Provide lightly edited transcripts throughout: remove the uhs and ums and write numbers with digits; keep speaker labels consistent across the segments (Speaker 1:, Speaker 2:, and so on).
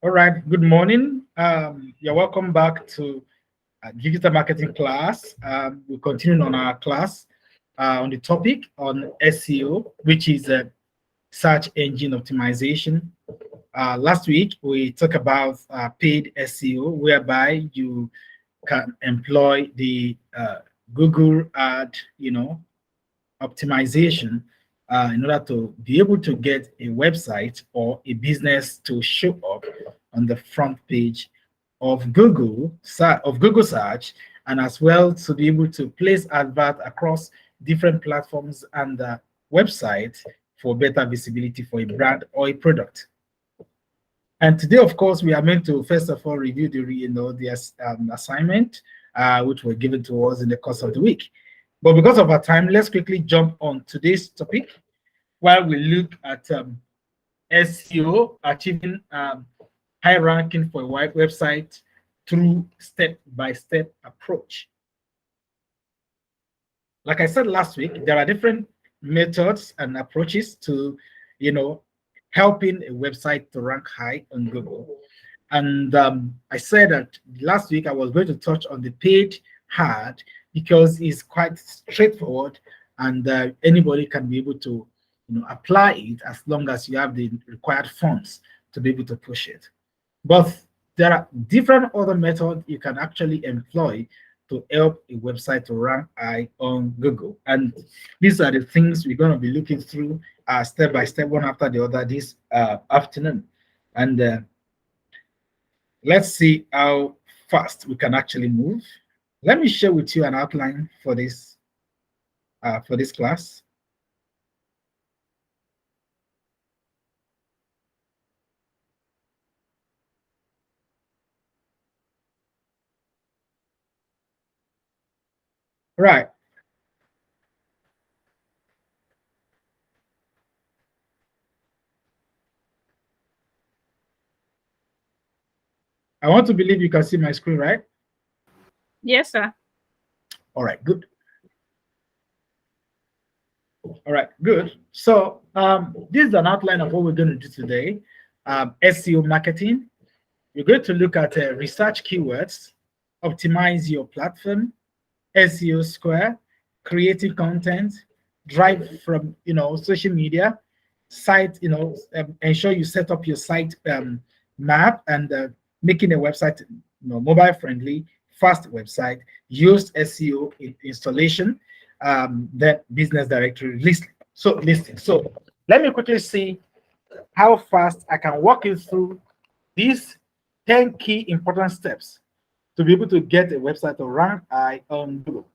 Speaker 1: All right, good morning. You're welcome back to digital marketing class. We're continuing on our class on the topic on SEO, which is search engine optimization. Last week, we talked about paid SEO, whereby you can employ the Google ad, optimization in order to be able to get a website or a business to show up on the front page of Google search, and as well to be able to place advert across different platforms and websites for better visibility for a brand or a product. And today, of course, we are meant to first of all review the assignment which were given to us in the course of the week. But because of our time, let's quickly jump on today's topic while we look at SEO, achieving high ranking for a website through step-by-step approach. Like I said last week, there are different methods and approaches to, helping a website to rank high on Google. And I said that last week I was going to touch on the paid ad because it's quite straightforward, and anybody can be able to apply it as long as you have the required funds to be able to push it. But there are different other methods you can actually employ to help a website to rank high on Google. And these are the things we're going to be looking through step by step, one after the other this afternoon. And let's see how fast we can actually move. Let me share with you an outline for this class. Right. I want to believe you can see my screen, right?
Speaker 2: Yes, sir.
Speaker 1: All right, good. All right, good. So this is an outline of what we're going to do today. SEO marketing. We're going to look at research keywords, optimize your platform, SEO square, creating content, drive from social media, site, ensure you set up your site map, and making a website mobile friendly, fast website, used SEO installation, then business directory listing. So let me quickly see how fast I can walk you through these 10 key important steps to be able to get a website to rank high on Google.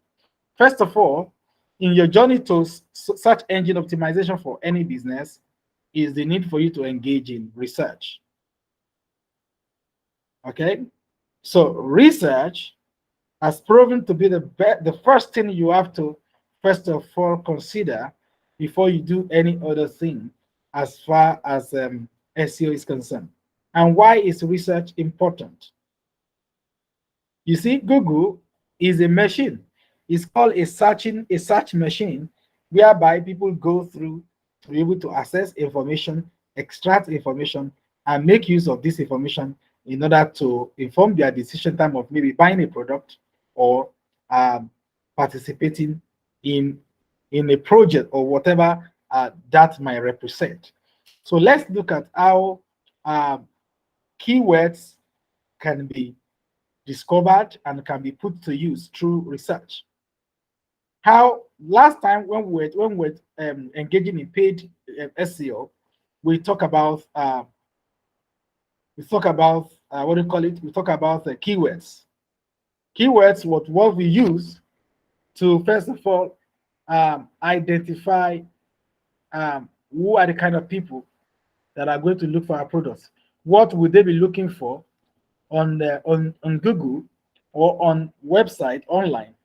Speaker 1: First of all, in your journey to search engine optimization for any business is the need for you to engage in research. Okay, so research has proven to be the first thing you have to first of all consider before you do any other thing as far as SEO is concerned. And why is research important? You see, Google is a machine. It's called a search machine, whereby people go through to be able to access information, extract information, and make use of this information in order to inform their decision time of maybe buying a product or participating in a project or whatever that might represent. So let's look at how keywords can be discovered and can be put to use through research. How last time when we were engaging in paid SEO, we talk about what do you call it? We talk about keywords. Keywords, what we use to first of all identify who are the kind of people that are going to look for our products. What would they be looking for on Google or on website online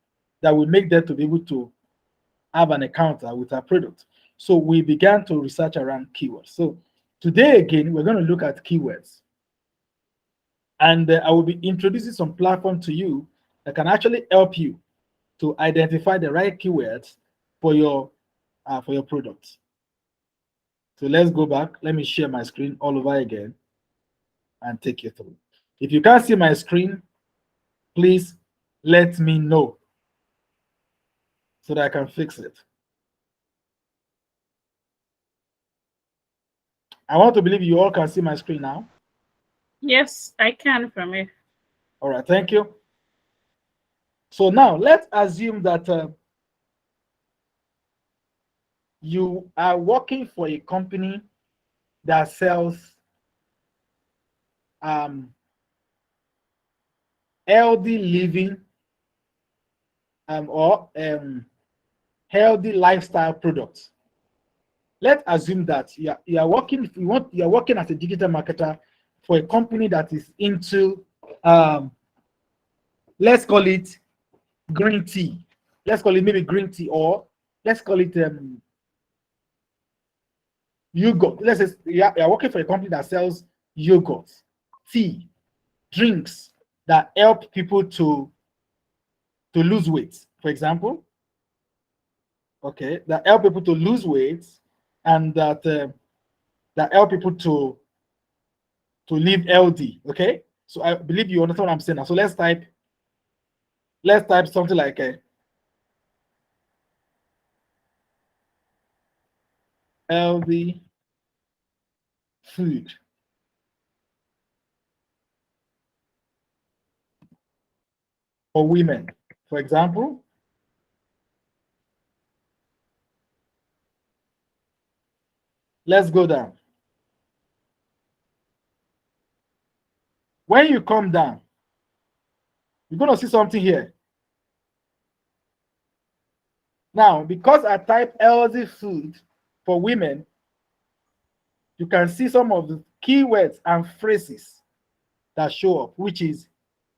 Speaker 1: that will make them to be able to have an encounter with our product? So we began to research around keywords. So today again, we're going to look at keywords. And I will be introducing some platform to you that can actually help you to identify the right keywords for your products. So let's go back. Let me share my screen all over again. and take you through. If you can't see my screen, please let me know so that I can fix it. I want to believe you all can see my screen now.
Speaker 2: Yes, I can from it.
Speaker 1: All right, thank you. So now let's assume that you are working for a company that sells healthy living or healthy lifestyle products. Let's assume that you are working. You are working as a digital marketer for a company that is into let's call it green tea. Let's call it maybe green tea, or let's call it yogurt. Let's say you are working for a company that sells yogurt, tea, drinks that help people to lose weight, for example. Okay, that help people to lose weight, and that help people to live healthy. Okay, so I believe you understand what I'm saying now. So let's type something like a healthy food for women, for example. Let's go down. When you come down, you're going to see something here. Now, because I type healthy food for women, you can see some of the keywords and phrases that show up, which is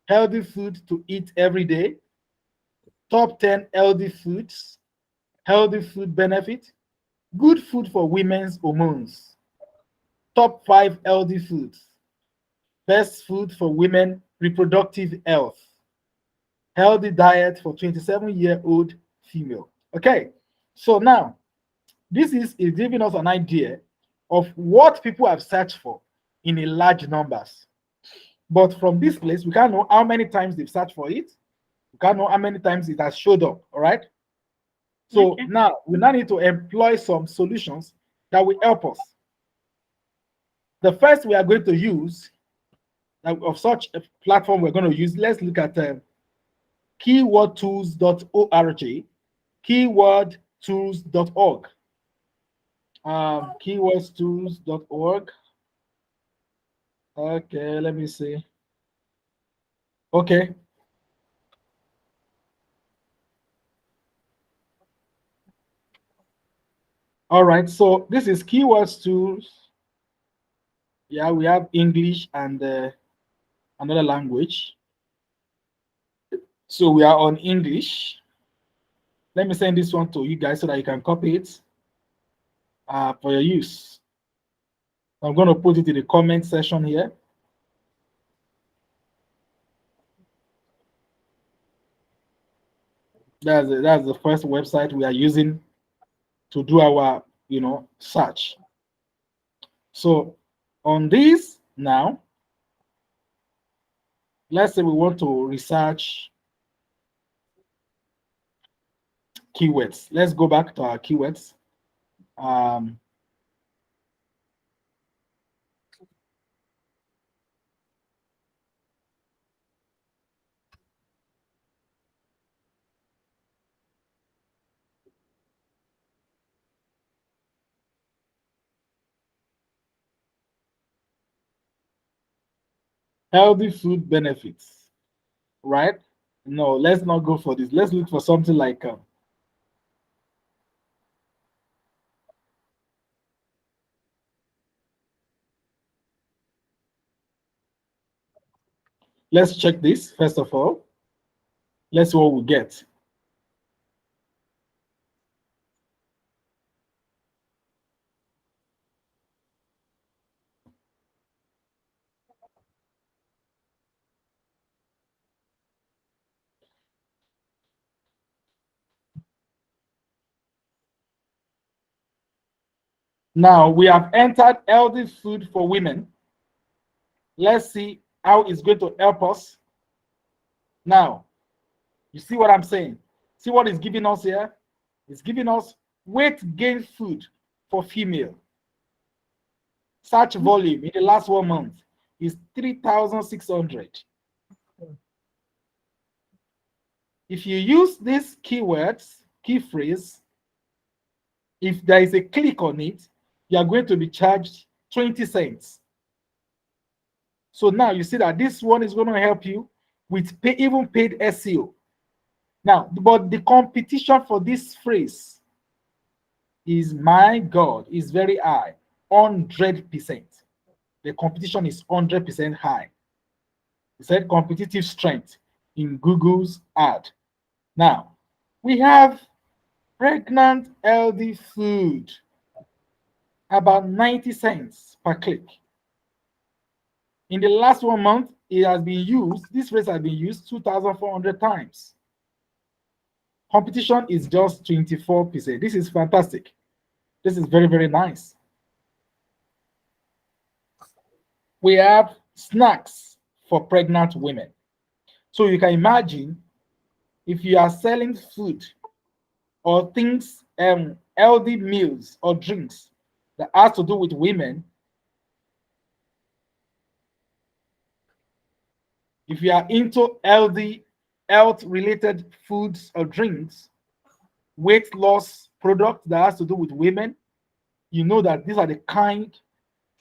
Speaker 1: healthy food to eat every day, top 10 healthy foods, healthy food benefit, good food for women's hormones, top 5 healthy foods, best food for women reproductive health, healthy diet for 27-year-old female. Okay, so now this is giving us an idea of what people have searched for in a large numbers. But from this place, we can't know how many times they've searched for it. We can't know how many times it has showed up. All right. So
Speaker 2: Okay.
Speaker 1: now we now need to employ some solutions that will help us. The first we are going to use of such a platform we're going to use, let's look at keywordtools.org, keywordtools.org, keywordtools.org. Okay, let me see. Okay. All right, so this is keywords tools. Yeah, we have English and another language. So we are on English. Let me send this one to you guys so that you can copy it for your use. I'm going to put it in the comment section here. That's the first website we are using to do our search. So on this now, let's say we want to research keywords. Let's go back to our keywords. Healthy food benefits, right? No, let's not go for this. Let's look for something like let's check this first of all. Let's see what we get. Now we have entered healthy food for women. Let's see how it's going to help us. Now, you see what I'm saying? See what it's giving us here? It's giving us weight gain food for female. Search volume in the last 1 month is 3,600. If you use these keywords, key phrase, if there is a click on it, you are going to be charged 20 cents. So now you see that this one is going to help you with even paid SEO. Now, but the competition for this phrase is, my God, is very high, 100%. The competition is 100% high. It said competitive strength in Google's ad. Now, we have pregnant healthy food, about 90 cents per click. In the last 1 month, it has been used, this phrase has been used 2,400 times. Competition is just 24%. This is fantastic. This is very, very nice. We have snacks for pregnant women. So you can imagine if you are selling food or things, healthy meals or drinks that has to do with women. If you are into healthy, health-related foods or drinks, weight loss products that has to do with women, you know that these are the kind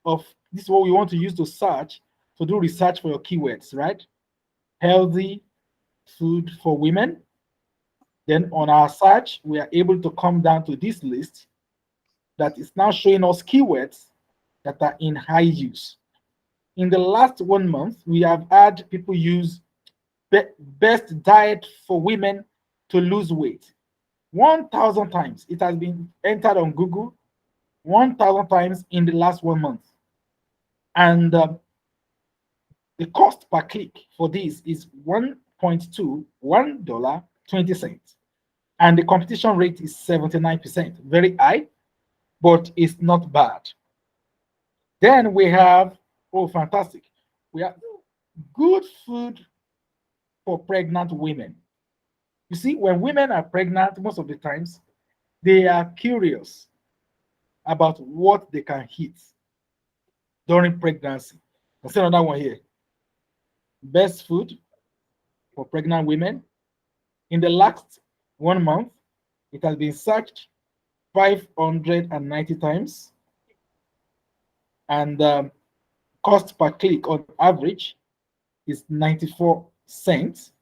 Speaker 1: of, this is what we want to use to search, to do research for your keywords, right? Healthy food for women. Then on our search, we are able to come down to this list that is now showing us keywords that are in high use. In the last 1 month, we have had people use best diet for women to lose weight. 1,000 times. It has been entered on Google 1,000 times in the last 1 month. And the cost per click for this is $1.20. And the competition rate is 79%. Very high, but it's not bad. Then we have, oh, fantastic. We have good food for pregnant women. You see, when women are pregnant, most of the times, they are curious about what they can eat during pregnancy. I'll see another one here. Best food for pregnant women. In the last 1 month, it has been searched 590 times. And cost per click on average is 94 cents.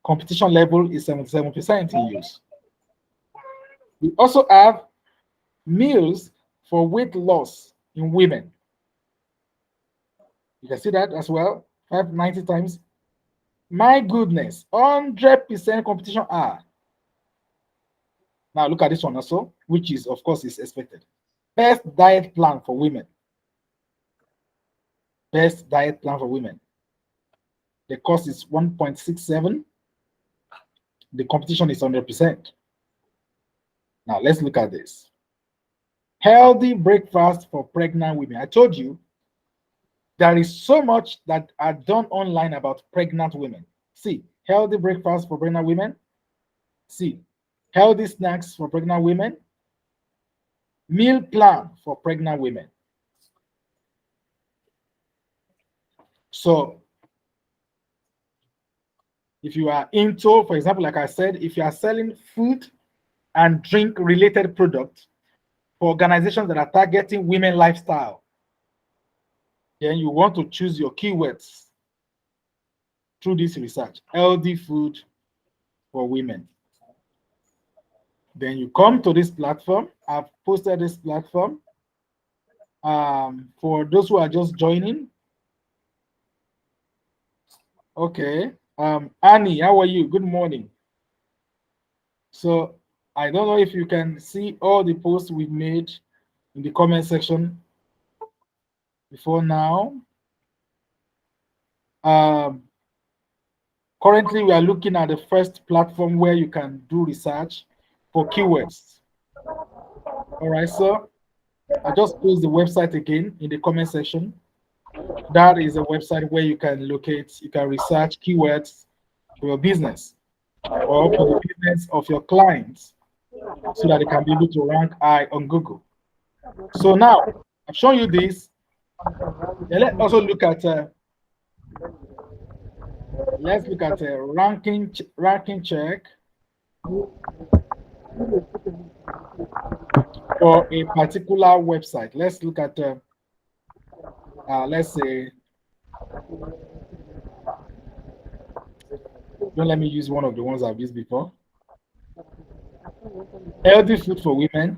Speaker 1: Competition level is 77% in use. We also have meals for weight loss in women. You can see that as well, 590 times. My goodness, 100% competition are. Now look at this one also, which is, of course, is expected. Best diet plan for women. Best diet plan for women. The cost is 1.67. The competition is 100%. Now let's look at this. Healthy breakfast for pregnant women. I told you there is so much that are done online about pregnant women. See, healthy breakfast for pregnant women. See, healthy snacks for pregnant women. Meal plan for pregnant women. So if you are into, for example, like I said, if you are selling food and drink related products for organizations that are targeting women lifestyle, then you want to choose your keywords through this research. Healthy food for women. Then you come to this platform. I've posted this platform. For those who are just joining. Okay. Annie, how are you? Good morning. So I don't know if you can see all the posts we've made in the comment section before now. Currently, we are looking at the first platform where you can do research for keywords. All right, so I just post the website again in the comment section. That is a website where you can research keywords for your business or for the business of your clients so that they can be able to rank high on Google. So now I've shown you this. Then let's also look at ranking check for a particular website. Let's look at let's say, don't let me use one of the ones I've used before. Healthy food for women.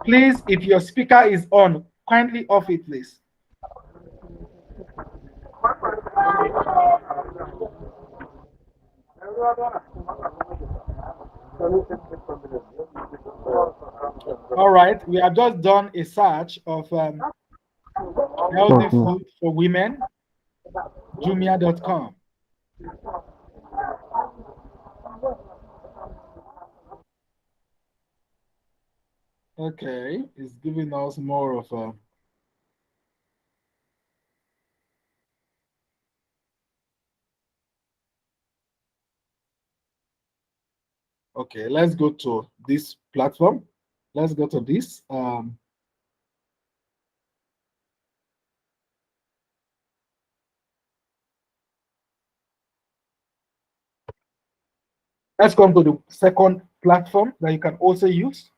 Speaker 1: Please, if your speaker is on, kindly off it, please. All right, we have just done a search of healthy food for women, jumia.com. Okay, it's giving us more of a. Okay, let's go to this platform. Let's go to this. Let's come to the second platform that you can also use.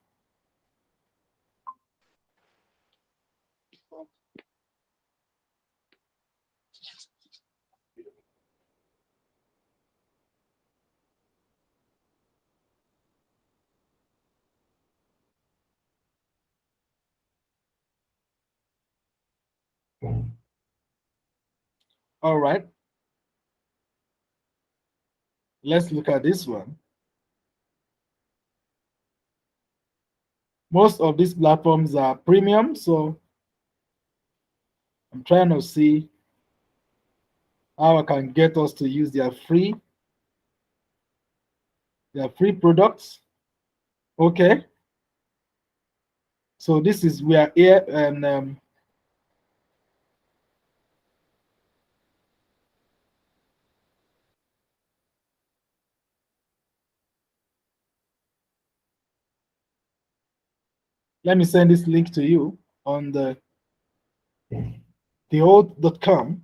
Speaker 1: All right. Let's look at this one. Most of these platforms are premium, so I'm trying to see how I can get us to use their free products. Okay. So this is we are here, and let me send this link to you on the oath.com.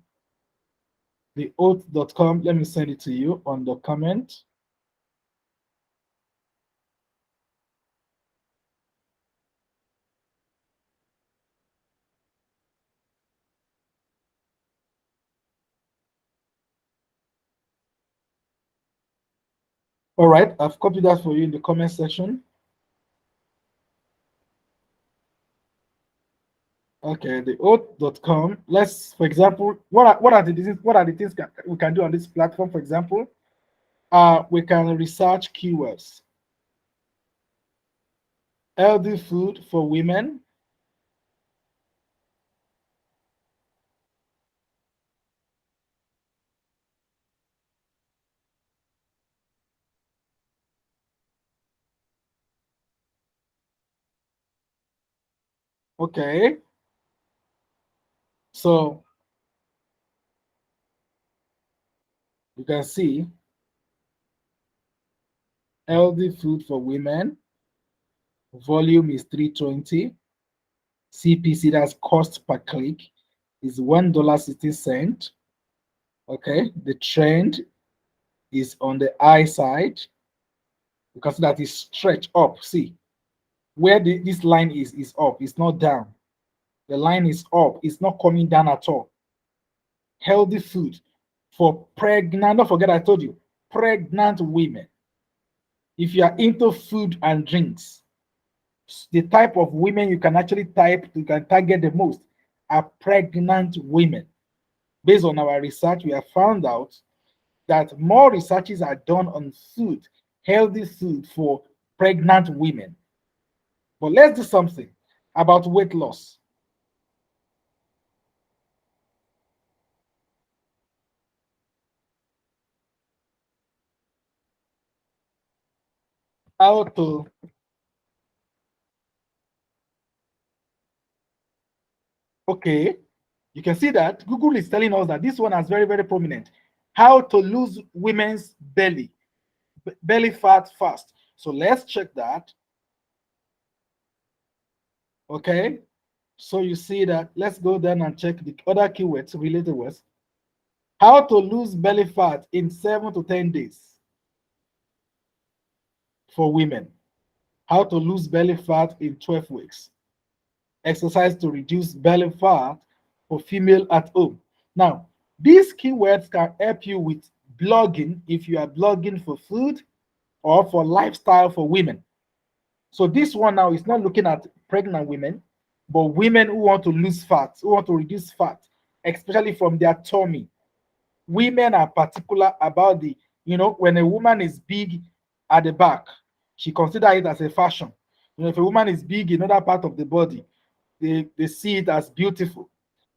Speaker 1: The oath.com. Let me send it to you on the comment. All right, I've copied that for you in the comment section. Okay, the oath.com. Let's, for example, what are the things we can do on this platform? For example, we can research keywords. Healthy food for women. Okay. So you can see healthy food for women. Volume is 320. CPC, that's cost per click, is $1.60. Okay. The trend is on the high side because that is stretched up. See where this line is up, it's not down. The line is up, it's not coming down at all. Healthy food for pregnant, don't forget I told you, pregnant women. If you are into food and drinks, the type of women you can target the most are pregnant women. Based on our research, we have found out that more researches are done on food, healthy food for pregnant women. But let's do something about weight loss. how to okay, you can see that Google is telling us that this one is very, very prominent. How to lose women's belly fat fast. So let's check that. Okay, so you see that. Let's go down and check the other keywords, related words. How to lose belly fat in 7 to 10 days for women. How to lose belly fat in 12 weeks. Exercise to reduce belly fat for female at home. Now, these keywords can help you with blogging if you are blogging for food or for lifestyle for women. So this one now is not looking at pregnant women, but women who want to lose fat, who want to reduce fat, especially from their tummy. Women are particular about when a woman is big at the back, she considers it as a fashion. If a woman is big in another part of the body, they see it as beautiful.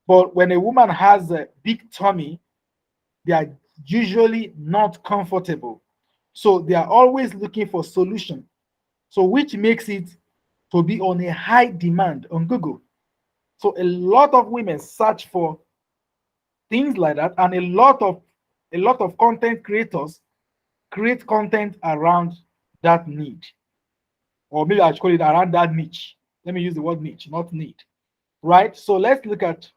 Speaker 1: But when a woman has a big tummy, they are usually not comfortable. So they are always looking for solution. So which makes it to be on a high demand on Google. So a lot of women search for things like that, and a lot of content creators create content around that need. Or maybe I should call it around that niche. Let me use the word niche, not need. Right? So let's look at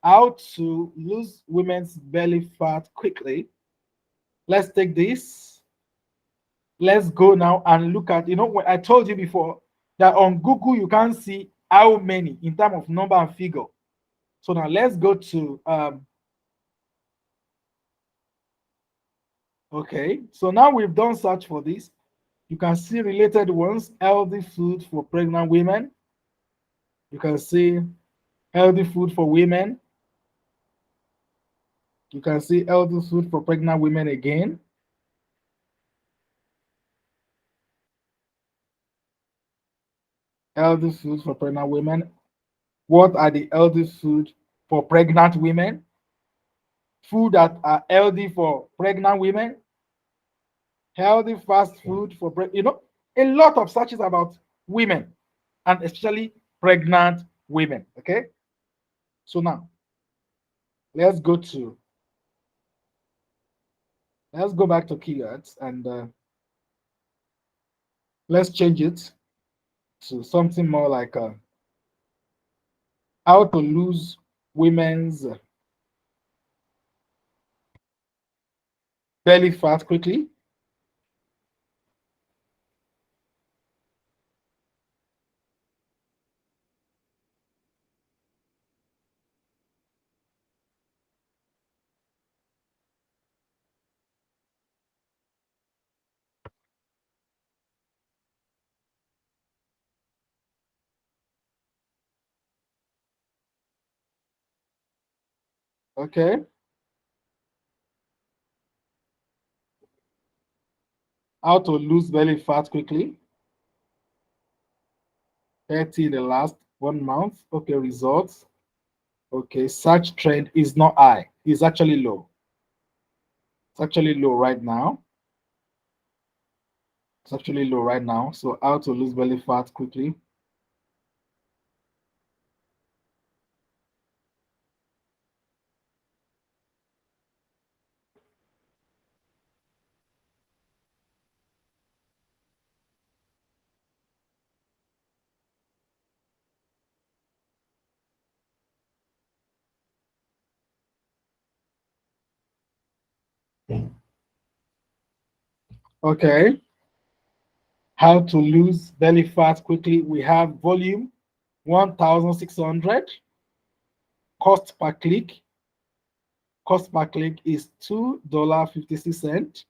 Speaker 1: how to lose women's belly fat quickly. Let's take this. Let's go now and look at, what I told you before, that on Google you can see how many in terms of number and figure. So now let's go to, okay. So now we've done search for this. You can see related ones, healthy food for pregnant women. You can see healthy food for women. You can see healthy food for pregnant women again. Healthy food for pregnant women. What are the healthy food for pregnant women? Food that are healthy for pregnant women. Healthy fast food for a lot of searches about women, and especially pregnant women. Okay. So now let's go back to keywords, and let's change it to something more like how to lose women's belly fat quickly. Okay. How to lose belly fat quickly. 30 in the last 1 month. Okay, results. Okay, search trend is not high. It's actually low. It's actually low right now. It's actually low right now. So how to lose belly fat quickly. Okay. How to lose belly fat quickly. We have volume 1,600. Cost per click. Cost per click is $2.56.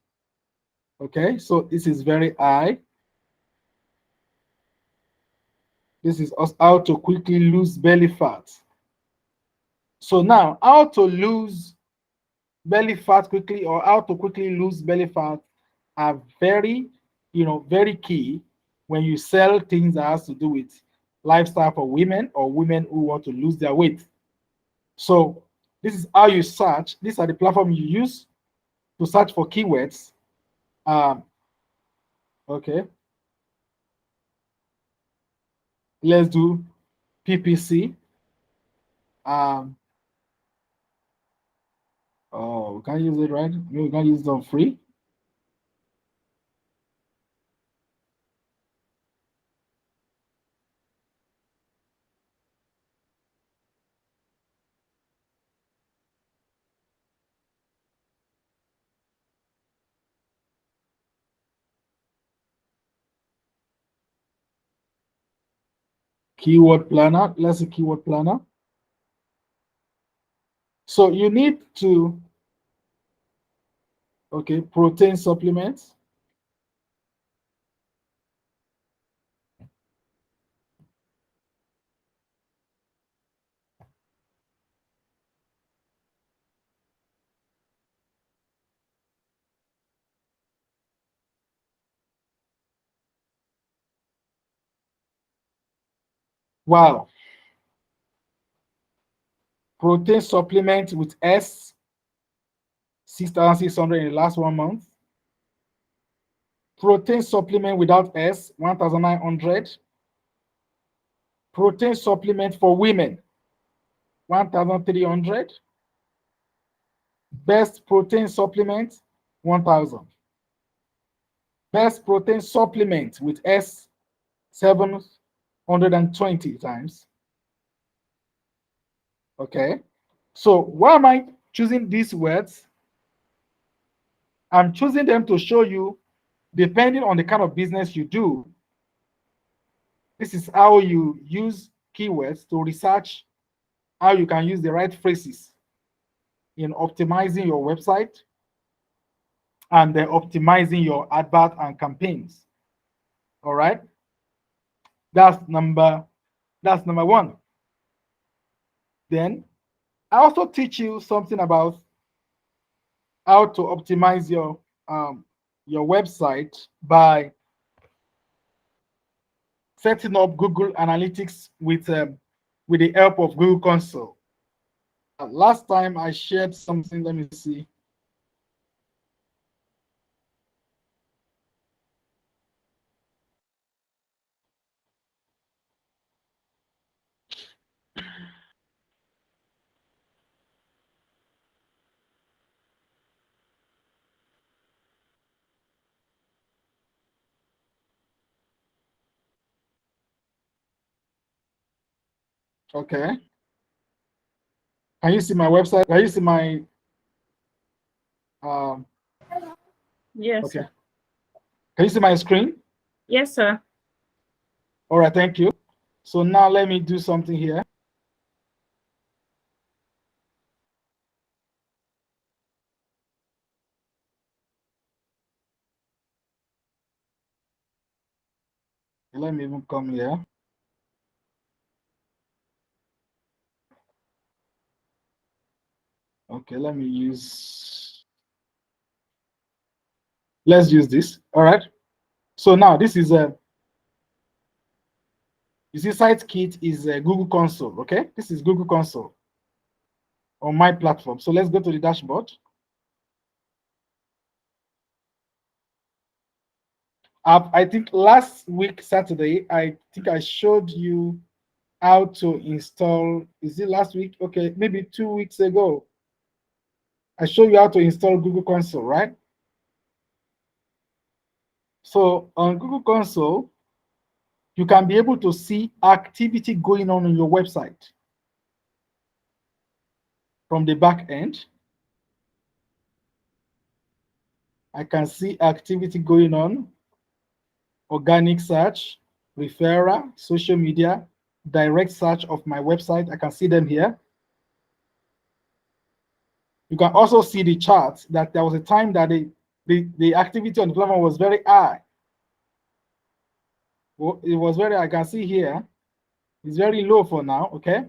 Speaker 1: Okay, so this is very high. This is how to quickly lose belly fat. So now, how to lose belly fat quickly, or how to quickly lose belly fat, are very, very key when you sell things that has to do with lifestyle for women or women who want to lose their weight. So this is how you search. These are the platform you use to search for keywords. Okay. Let's do PPC. Oh, we can't use it, right? No, we can't use it on free. Keyword planner. Let's see keyword planner. So you need to, okay, protein supplements. Wow. Protein supplement with S, 6,600 in the last 1 month. Protein supplement without S, 1,900. Protein supplement for women, 1,300. Best protein supplement, 1,000. Best protein supplement with S, 720 times. Okay. So why am I choosing these words? I'm choosing them to show you, depending on the kind of business you do, this is how you use keywords to research how you can use the right phrases in optimizing your website and then optimizing your advert and campaigns. All right. That's number one. Then I also teach you something about how to optimize your website by setting up Google Analytics with the help of Google Console. Last time I shared something. Let me see. Okay. Can you see my website? Can you see my
Speaker 2: Yes,
Speaker 1: okay.
Speaker 2: sir.
Speaker 1: Can you see my screen?
Speaker 2: Yes, sir.
Speaker 1: All right, thank you. So now let me do something here. Let me even come here. Okay, let's use this. All right. So now this is you see SiteKit is a Google Console. Okay, this is Google Console on my platform. So let's go to the dashboard. I think last week Saturday, I think I showed you how to install. Is it last week? Okay, maybe 2 weeks ago. I showed you how to install Google Console, right? So on Google Console, you can be able to see activity going on your website from the back end. I can see activity going on, organic search, referral, social media, direct search of my website. I can see them here. You can also see the charts that there was a time that the activity on the platform was very high. Well, it was very, I can see here, it's very low for now, okay?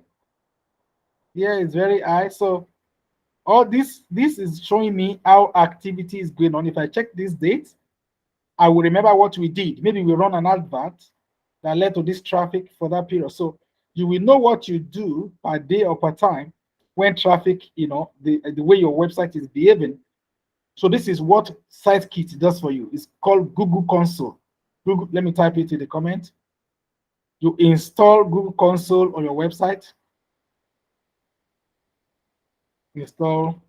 Speaker 1: Here it's very high. So all this is showing me how activity is going on. If I check this date, I will remember what we did. Maybe we run an advert that led to this traffic for that period. So you will know what you do per day or per time when traffic, the way your website is behaving. So this is what SiteKit does for you. It's called Google Console. Google, let me type it in the comment. You install Google Console on your website. Install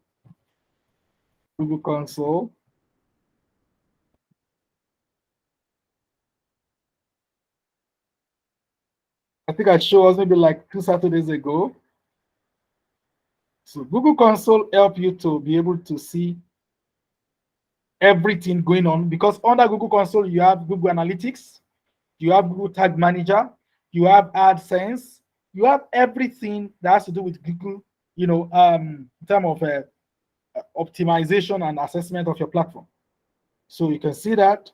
Speaker 1: Google Console. I think I showed us maybe like 2 Saturdays ago. So Google Console help you to be able to see everything going on, because under Google Console, you have Google Analytics, you have Google Tag Manager, you have AdSense, you have everything that has to do with Google, in terms of optimization and assessment of your platform. So you can see that.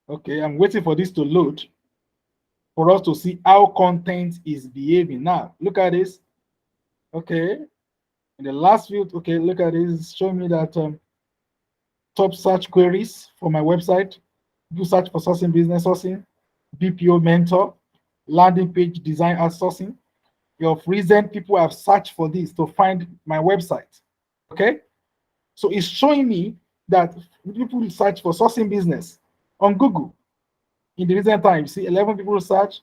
Speaker 1: Okay, I'm waiting for this to load for us to see how content is behaving. Now, look at this. Okay, in the last field, okay, look at this. It's showing me that top search queries for my website. You search for sourcing, business sourcing, BPO mentor, landing page design outsourcing. Your recent people have searched for this to find my website. Okay, so it's showing me that people search for sourcing business on Google. In the recent time, you see 11 people search,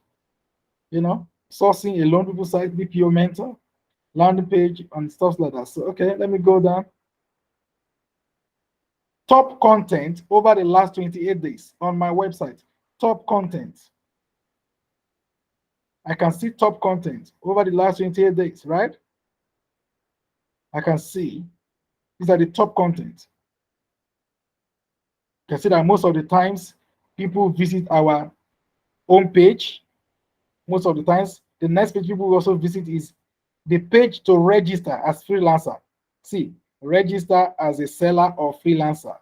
Speaker 1: sourcing alone, people search BPO mentor, landing page, and stuff like that. So, okay, let me go down. Top content over the last 28 days on my website. Top content. I can see top content over the last 28 days, right? I can see these are the top content. You can see that most of the times people visit our home page. Most of the times, the next page people also visit is the page to register as freelancer. See, register as a seller or freelancer.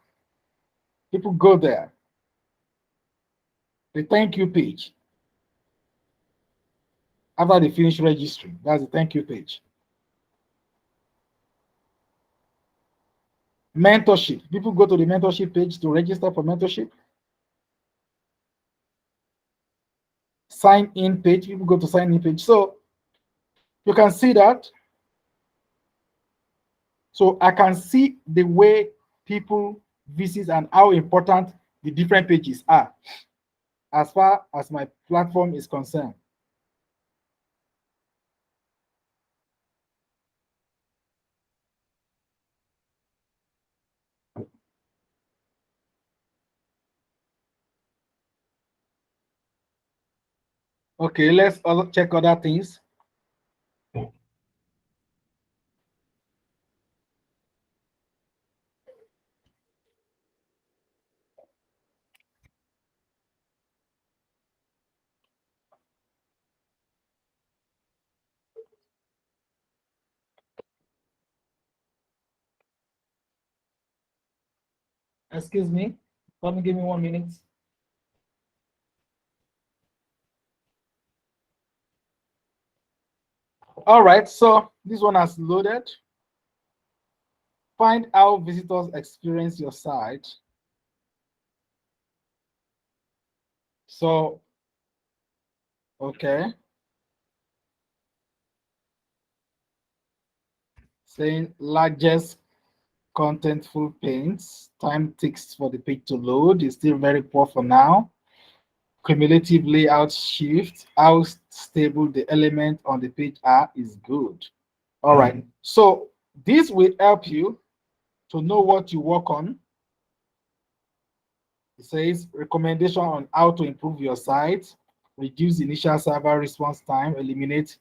Speaker 1: People go there. The thank you page. After they finish registering, that's the thank you page. Mentorship. People go to the mentorship page to register for mentorship. Sign in page. People go to sign in page. So you can see that. So I can see the way people visit and how important the different pages are as far as my platform is concerned. Okay, let's check other things. Excuse me. Let me give me 1 minute. All right, so this one has loaded. Find how visitors experience your site. So, okay. Saying largest contentful panes. Time takes for the page to load is still very poor for now. Cumulative layout shift, how stable the elements on the page are is good. All right, so this will help you to know what you work on. It says recommendation on how to improve your site, reduce initial server response time, eliminate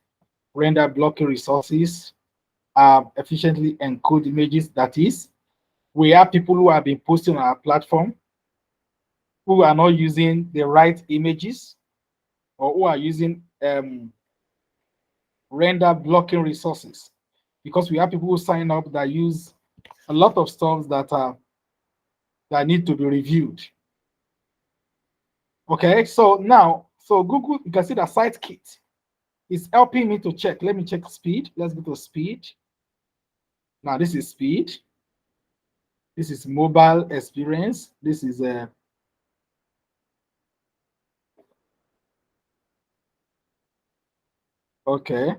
Speaker 1: render blocking resources, efficiently encode images. That is, we have people who have been posting on our platform who are not using the right images or who are using render blocking resources, because we have people who sign up that use a lot of stuff that need to be reviewed. Okay, so now, so Google, you can see that site kit is helping me to check. Let me check speed. Let's go to speed. Now this is speed. This is mobile experience. This is a okay.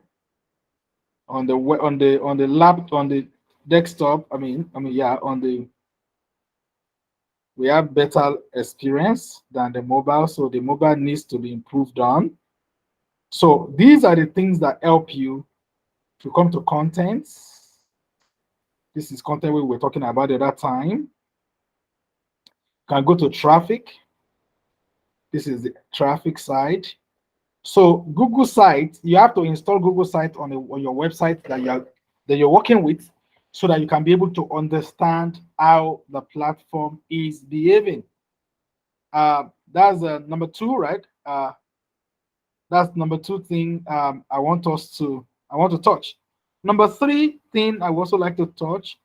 Speaker 1: On the lap, on the desktop, yeah, we have better experience than the mobile, so the mobile needs to be improved on. So these are the things that help you to come to contents. This is content we were talking about at that time. Can go to traffic. This is the traffic side. So Google site, you have to install Google site on your website that you're working with, so that you can be able to understand how the platform is behaving. That's number two, right? That's number two thing I want to touch. Number three thing I also like to touch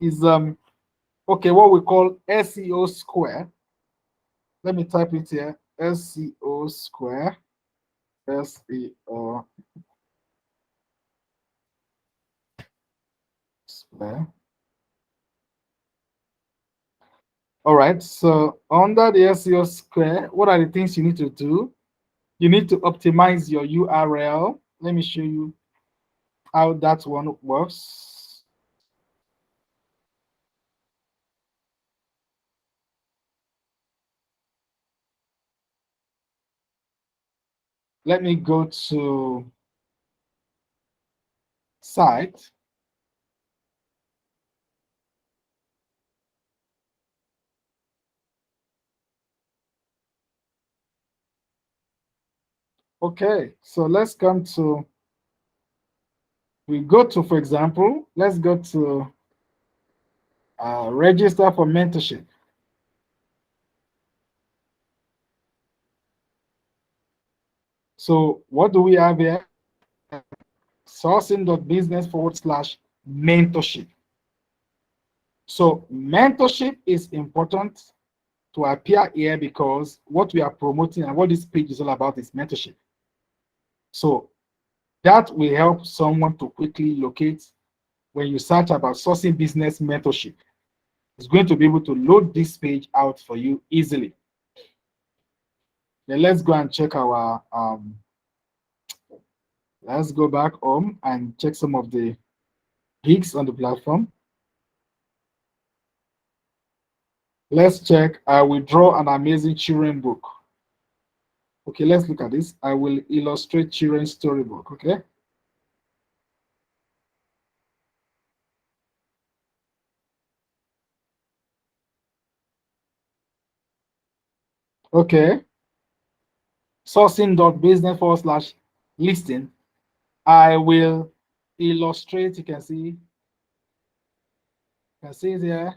Speaker 1: is okay, what we call SEO square. Let me type it here. SEO square. SEO square. All right. So under the SEO square, what are the things you need to do? You need to optimize your URL. Let me show you how that one works. Let me go to site. Okay, so let's come to, we go to, for example, let's go to register for mentorship. So what do we have here? SourceIn.Business/mentorship. So mentorship is important to appear here because what we are promoting and what this page is all about is mentorship. So that will help someone to quickly locate when you search about sourcing business mentorship. It's going to be able to load this page out for you easily. Then let's go and check our let's go back home and check some of the gigs on the platform. Let's check. I will draw an amazing children book. Okay, let's look at this. I will illustrate children's storybook. Okay. Okay. Sourcing.Business/listing. I will illustrate. You can see it here.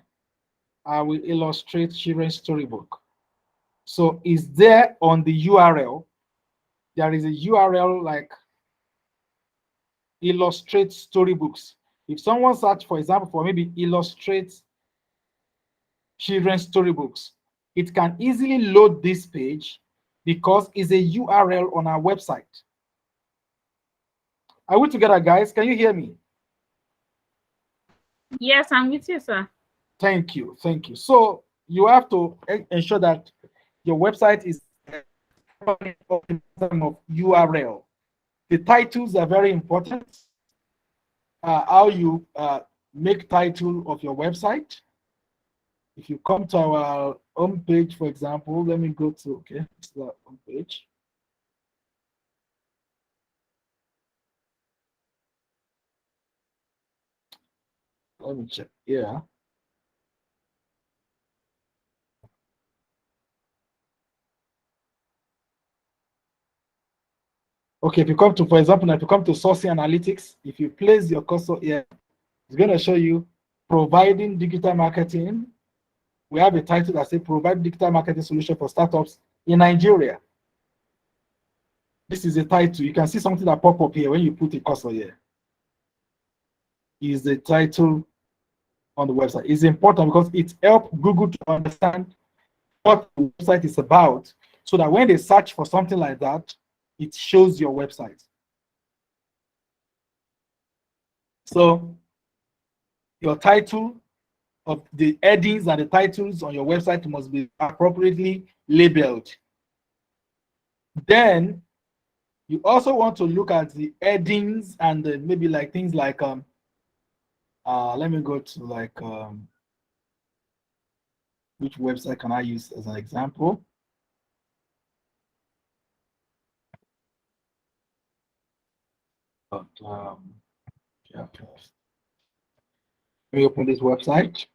Speaker 1: I will illustrate children's storybook. So is there on the URL? There is a URL like illustrate storybooks. If someone search, for example, for maybe illustrate children's storybooks, it can easily load this page because it's a URL on our website. Are we together, guys? Can you hear me?
Speaker 2: Yes, I'm with you, sir.
Speaker 1: Thank you. Thank you. So you have to ensure that your website is of URL. The titles are very important. How you make title of your website. If you come to our home page, for example, let me go to, okay, it's the home page. Let me check. Yeah. Okay, if you come to, for example, if you come to sourcing analytics, if you place your cursor here, it's going to show you providing digital marketing. We have a title that says provide digital marketing solution for startups in Nigeria. This is a title. You can see something that pop up here when you put a cursor here. Is the title on the website. It's important because it helps Google to understand what the website is about, so that when they search for something like that, it shows your website. So your title of the headings and the titles on your website must be appropriately labeled. Then you also want to look at the headings and maybe like things like Let me go to like which website can I use as an example? But yeah, let me open this website.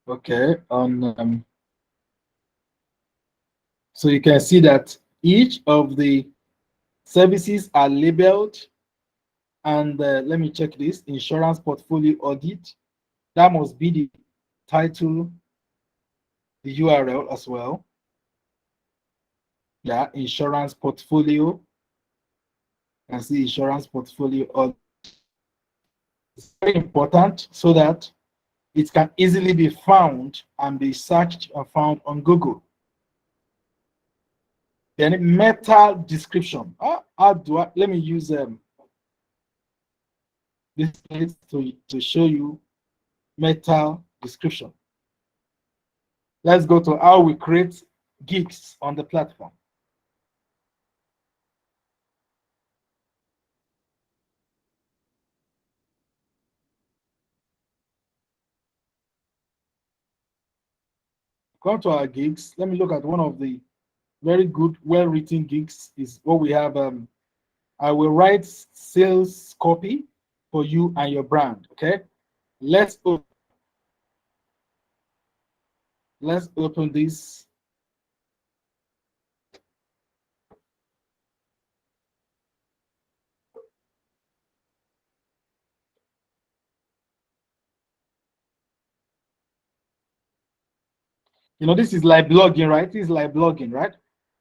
Speaker 1: Okay, on so you can see that each of the services are labeled, and let me check this insurance portfolio audit. That must be the title, the URL as well. Yeah, insurance portfolio. You can see insurance portfolio audit. It's very important so that it can easily be found and be searched and found on Google. Then meta description. How do I, let me use this place to show you meta description. Let's go to how we create gigs on the platform. Come to our gigs. Let me look at one of the very good, well-written gigs is what we have. I will write sales copy for you and your brand. Okay, let's open this. You know, this is like blogging, right? This is like blogging, right?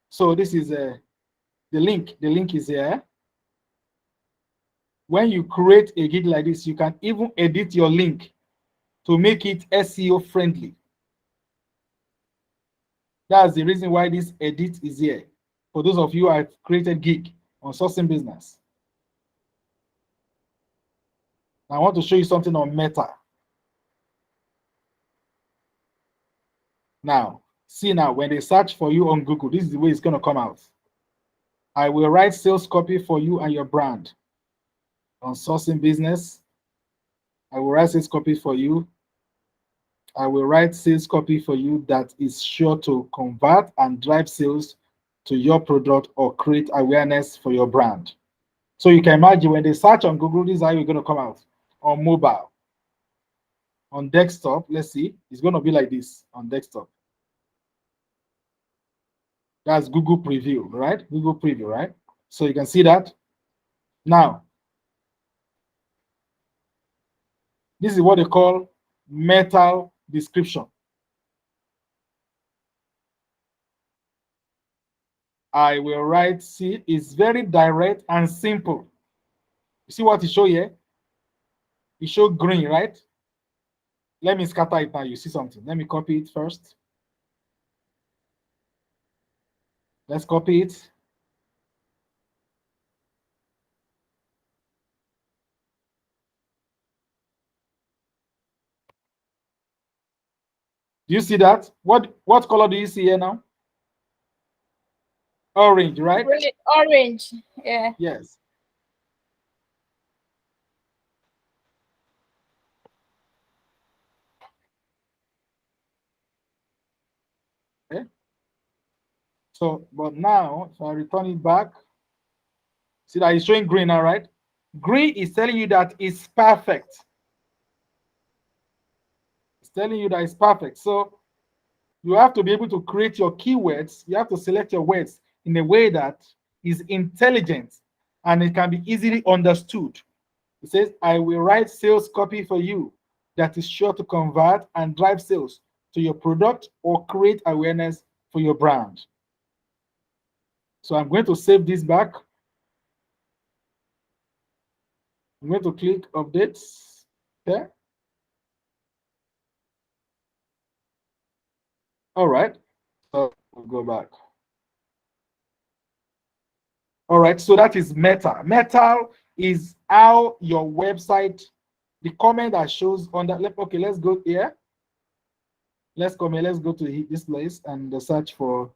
Speaker 1: So this is the link. The link is here. When you create a gig like this, you can even edit your link to make it SEO friendly. That's the reason why this edit is here. For those of you who have created gig on SourceIn.Business. I want to show you something on Meta. Now, see now, when they search for you on Google, this is the way it's going to come out. I will write sales copy for you and your brand on SourceIn.Business. I will write sales copy for you. I will write sales copy for you that is sure to convert and drive sales to your product or create awareness for your brand. So you can imagine when they search on Google, this is how you're going to come out on mobile. On desktop, let's see, it's going to be like this on desktop. That's Google Preview, right? Google Preview, right? So you can see that. Now, this is what they call meta description. I will write, see, it's very direct and simple. You see what it show here? It show green, right? Let me scatter it now. You see something. Let me copy it first. Let's copy it. Do you see that? What color do you see here now? Orange, right?
Speaker 2: Really orange. Yeah.
Speaker 1: Yes. Okay. So, but now, if I return it back, see that it's showing green now, right? Green is telling you that it's perfect. It's telling you that it's perfect. So you have to be able to create your keywords. You have to select your words in a way that is intelligent and it can be easily understood. It says, I will write sales copy for you that is sure to convert and drive sales to your product or create awareness for your brand. So I'm going to save this back. I'm going to click updates. Okay. All right. So we'll go back. All right. So that is Meta. Meta is how your website, the comment that shows on that. Okay, let's go here. let's come here. Let's go to this place and search for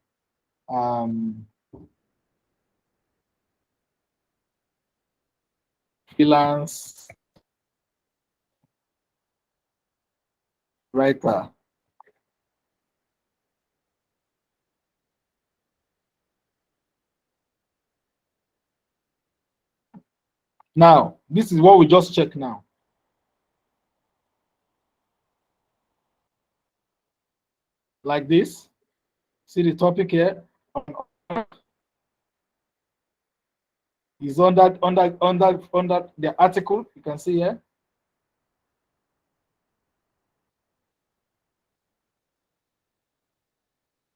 Speaker 1: freelance writer. Now, this is what we just checked now. Like this. See the topic here? Is under the article. You can see here.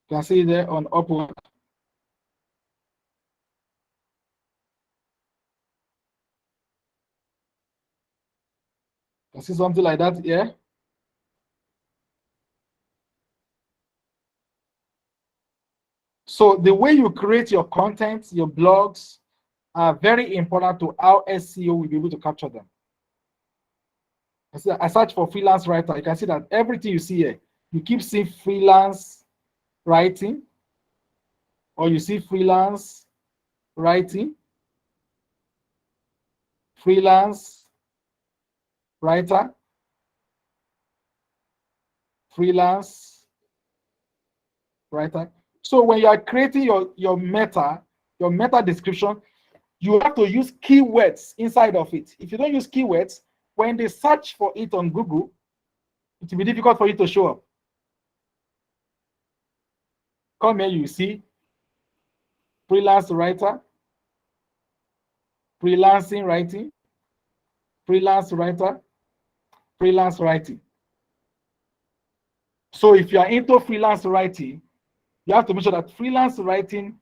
Speaker 1: You can see there on Upwork. You can see something like that here. So the way you create your content, your blogs, are very important to how SEO will be able to capture them. I search for freelance writer. You can see that everything you see here, you keep seeing freelance writing, or you see freelance writing, freelance writer, freelance writer. So when you are creating your meta description, you have to use keywords inside of it. If you don't use keywords, when they search for it on Google, it will be difficult for you to show up. Come here, you see freelance writer, freelancing writing, freelance writer, freelance writing. So if you are into freelance writing, you have to make sure that freelance writing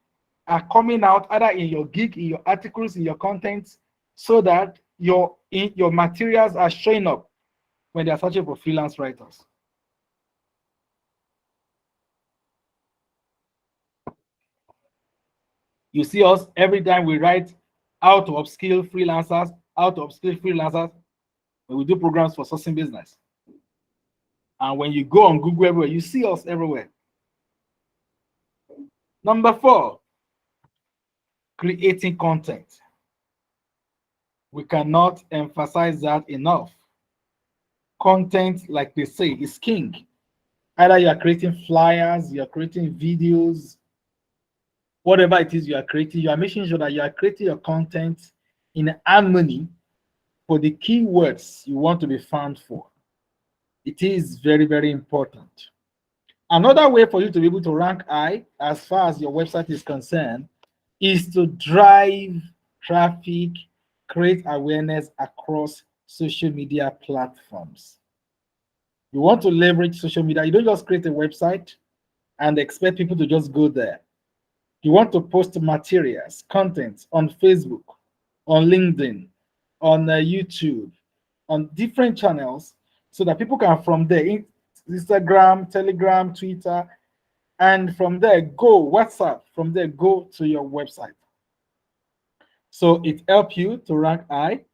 Speaker 1: are coming out either in your gig, in your articles, in your content, so that your materials are showing up when they are searching for freelance writers. You see us every time we write how to upskill freelancers, when we do programs for sourcing business. And when you go on Google everywhere, you see us everywhere. Number 4, creating content. We cannot emphasize that enough. Content, like they say, is king. Either you are creating flyers, you are creating videos, whatever it is you are creating, you are making sure that you are creating your content in harmony for the keywords you want to be found for. It is very, very important. Another way for you to be able to rank high as far as your website is concerned is to drive traffic, create awareness across social media platforms. You want to leverage social media. You don't just create a website and expect people to just go there. You want to post materials, content on Facebook, on LinkedIn, on YouTube, on different channels, so that people can from there, Instagram, Telegram, Twitter, and from there go WhatsApp, from there go to your website. So it helps you to rank high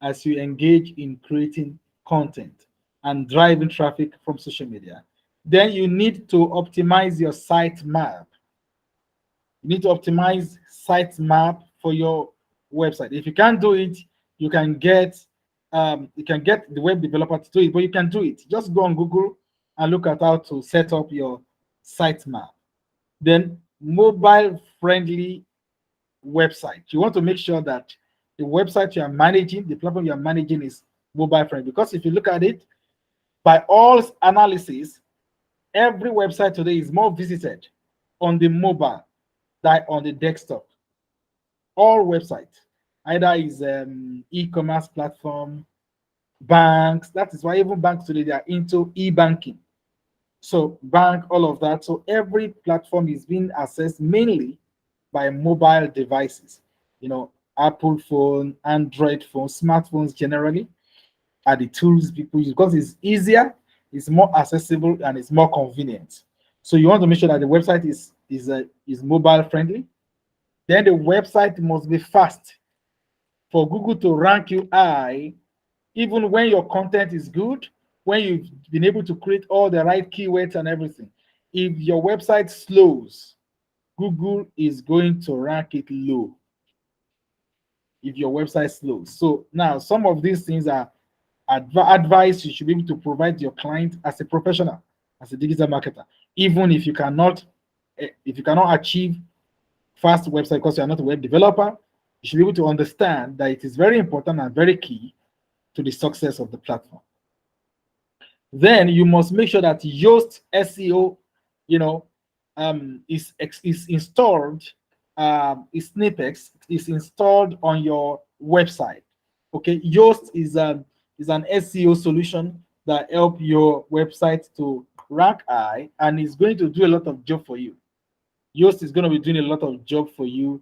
Speaker 1: as you engage in creating content and driving traffic from social media. Then you need to optimize your site map. You need to optimize site map for your website. If you can't do it, you can get the web developer to do it, but you can do it. Just go on Google and look at how to set up your site map. Then mobile friendly website. You want to make sure that the website you are managing, the platform you are managing, is mobile friendly. Because if you look at it, by all analysis, every website today is more visited on the mobile than on the desktop. All websites, either is e-commerce platform, banks. That is why even banks today, they are into e-banking. So bank, all of that. So every platform is being accessed mainly by mobile devices. Apple phone, Android phone, smartphones generally are the tools people use because it's easier, it's more accessible, and it's more convenient. So you want to make sure that the website is mobile friendly. Then the website must be fast for Google to rank you high, even when your content is good when you've been able to create all the right keywords and everything, if your website slows, Google is going to rank it low if your website slows. So now some of these things are advice you should be able to provide to your client as a professional, as a digital marketer, even if you cannot achieve fast website because you are not a web developer, you should be able to understand that it is very important and very key to the success of the platform. Then you must make sure that Yoast SEO, is installed, is snippets is installed on your website. Okay, Yoast is an SEO solution that help your website to rank high and is going to do a lot of job for you. Yoast is going to be doing a lot of job for you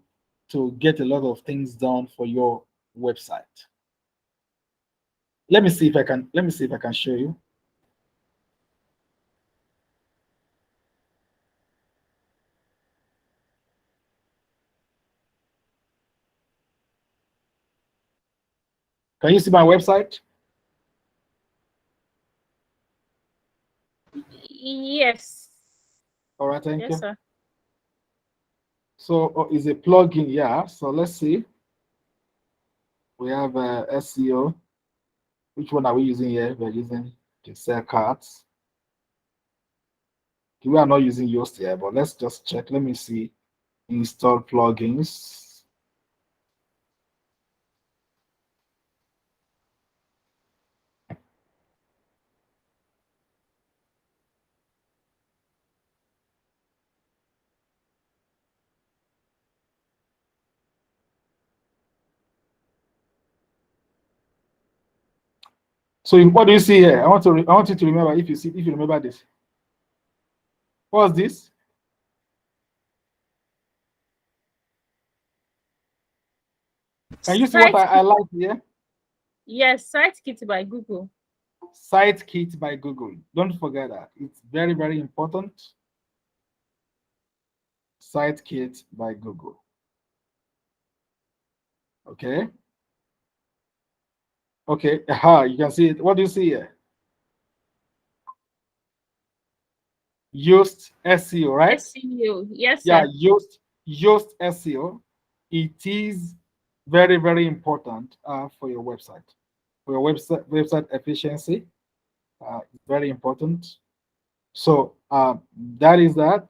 Speaker 1: to get a lot of things done for your website. Let me see if I can show you. Can you see my website?
Speaker 2: Yes.
Speaker 1: All right, thank
Speaker 2: Yes,
Speaker 1: you.
Speaker 2: sir.
Speaker 1: So is a plugin, yeah. So let's see. We have SEO. Which one are we using here? We're using the sell cards. We are not using Yoast here, but let's just check. Let me see. Install plugins. So what do you see here? I want you to remember if you remember this. What's this? Can you see what I like here?
Speaker 2: Yes, Site Kit by Google.
Speaker 1: Site Kit by Google. Don't forget that. It's very, very important. Site Kit by Google. Okay. Okay. Aha, you can see it. What do you see here? Yoast SEO, right?
Speaker 2: SEO. Yes,
Speaker 1: Yeah,
Speaker 2: sir.
Speaker 1: Yoast SEO. It is very, very important for your website. For your website efficiency. It's very important. So that is that.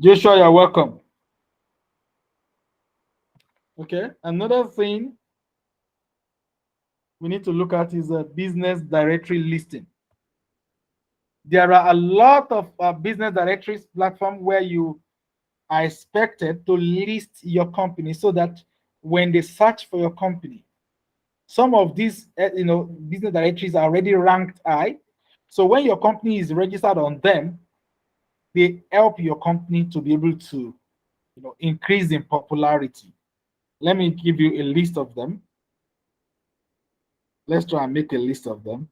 Speaker 1: Joshua, you're welcome. Okay. Another thing we need to look at is a business directory listing. There are a lot of business directories platform where you are expected to list your company so that when they search for your company, some of these business directories are already ranked high. So when your company is registered on them, they help your company to be able to increase in popularity. Let me give you a list of them. Let's try and make a list of them.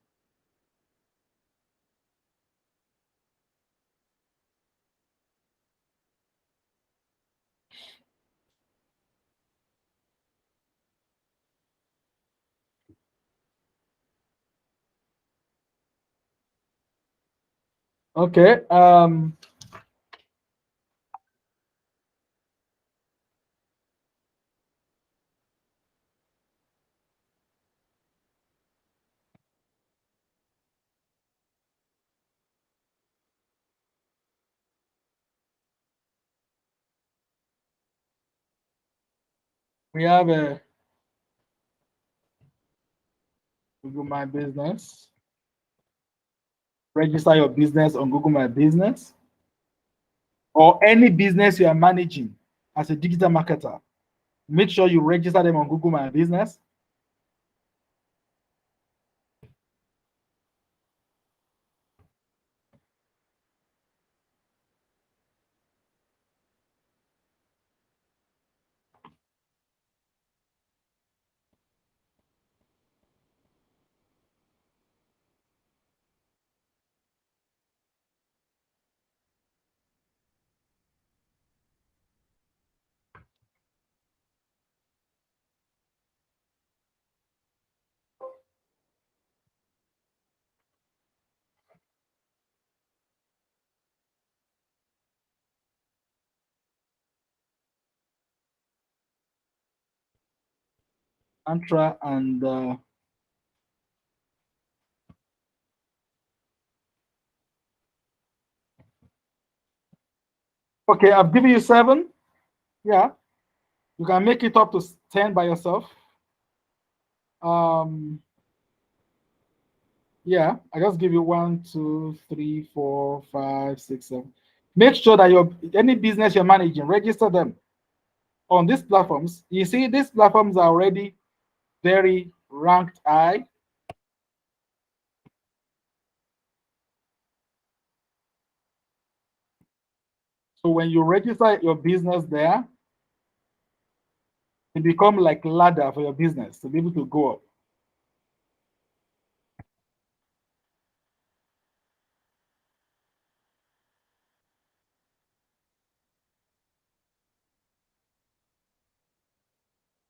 Speaker 1: Okay. We have a Google My Business. Register your business on Google My Business or any business you are managing as a digital marketer. Make sure you register them on Google My Business. Antra and okay, I've given you 7. Yeah, you can make it up to 10 by yourself. Yeah, I just give you 1, 2, 3, 4, 5, 6, 7. Make sure that your any business you're managing, register them on these platforms. You see, these platforms are already very ranked high. So when you register your business there, it becomes like ladder for your business to be able to go up.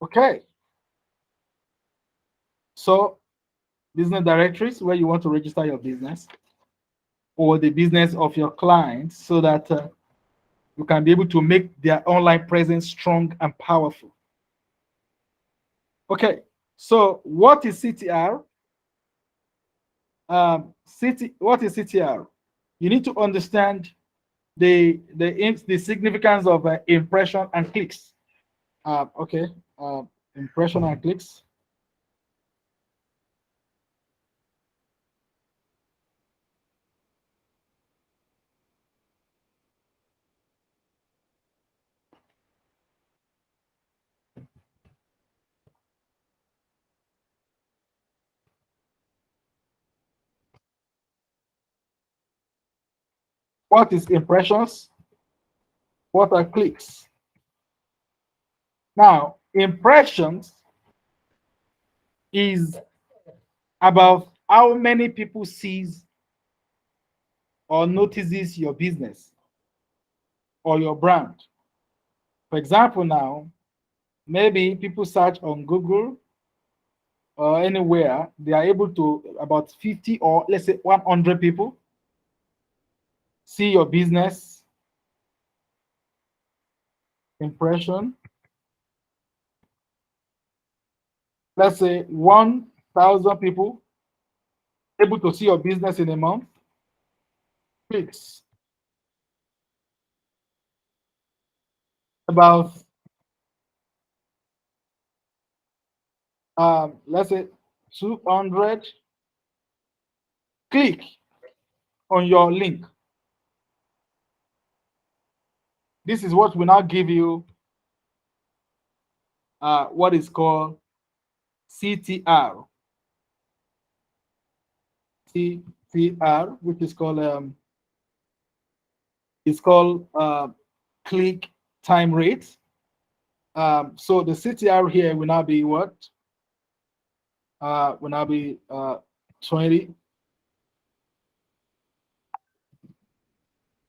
Speaker 1: Okay. So business directories where you want to register your business or the business of your clients so that you can be able to make their online presence strong and powerful. Okay, so what is CTR? What is CTR? You need to understand the significance of impression and clicks. Okay, impression and clicks. What is impressions? What are clicks? Now, impressions is about how many people sees or notices your business or your brand. For example, now, maybe people search on Google or anywhere, they are able to about 50 or let's say 100 people see your business impression. Let's say 1,000 people able to see your business in a month. Clicks. About let's say 200 click on your link. This is what will now give you what is called CTR. CTR, which is called click time rate. So the CTR here will now be what? Will now be 20.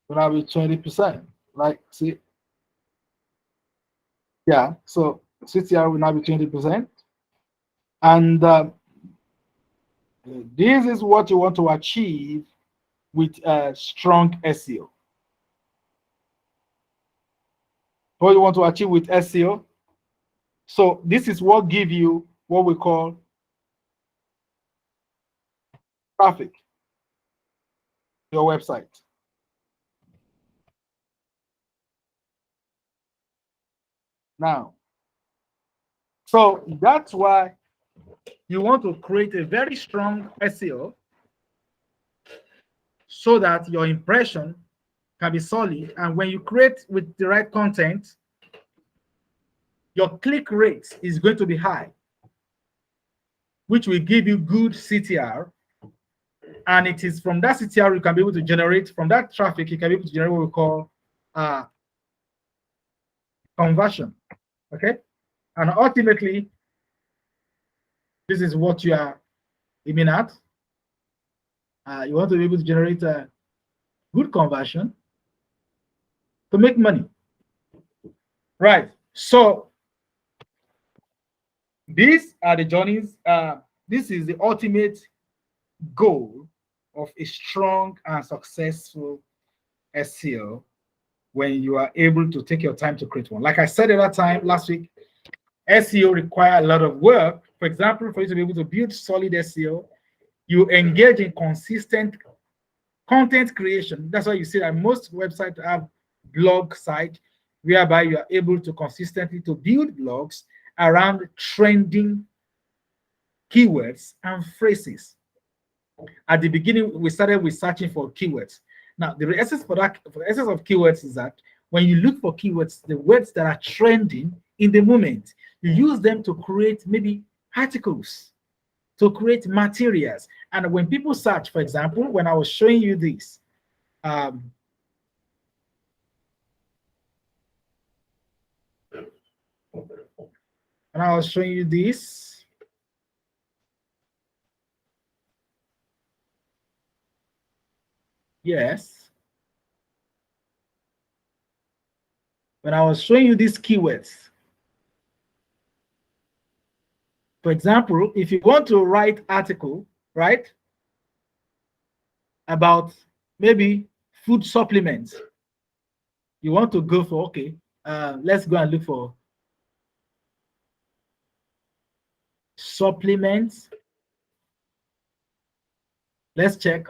Speaker 1: Will now be 20%. Like, see, yeah. So CTR will now be 20%, and this is what you want to achieve with strong SEO. What you want to achieve with SEO. So this is what give you what we call traffic to your website. Now, so that's why you want to create a very strong SEO so that your impression can be solid. And when you create with the right content, your click rate is going to be high, which will give you good CTR. And it is from that CTR you can be able to generate, from that traffic, you can be able to generate what we call conversion. Okay. And ultimately, this is what you are aiming at. You want to be able to generate a good conversion to make money. Right. So these are the journeys. This is the ultimate goal of a strong and successful SEO when you are able to take your time to create one. Like I said at that time last week, SEO require a lot of work. For example, for you to be able to build solid SEO, you engage in consistent content creation. That's why you see that most websites have blog site whereby you are able to consistently to build blogs around trending keywords and phrases. At the beginning, we started with searching for keywords. Now, the essence for that, for the essence of keywords is that when you look for keywords, the words that are trending in the moment, you use them to create maybe articles, to create materials. And when people search, for example, when I was showing you this, when I was showing you this, yes, when I was showing you these keywords, for example, if you want to write article, right, about maybe food supplements, you want to go for, okay, let's go and look for supplements. Let's check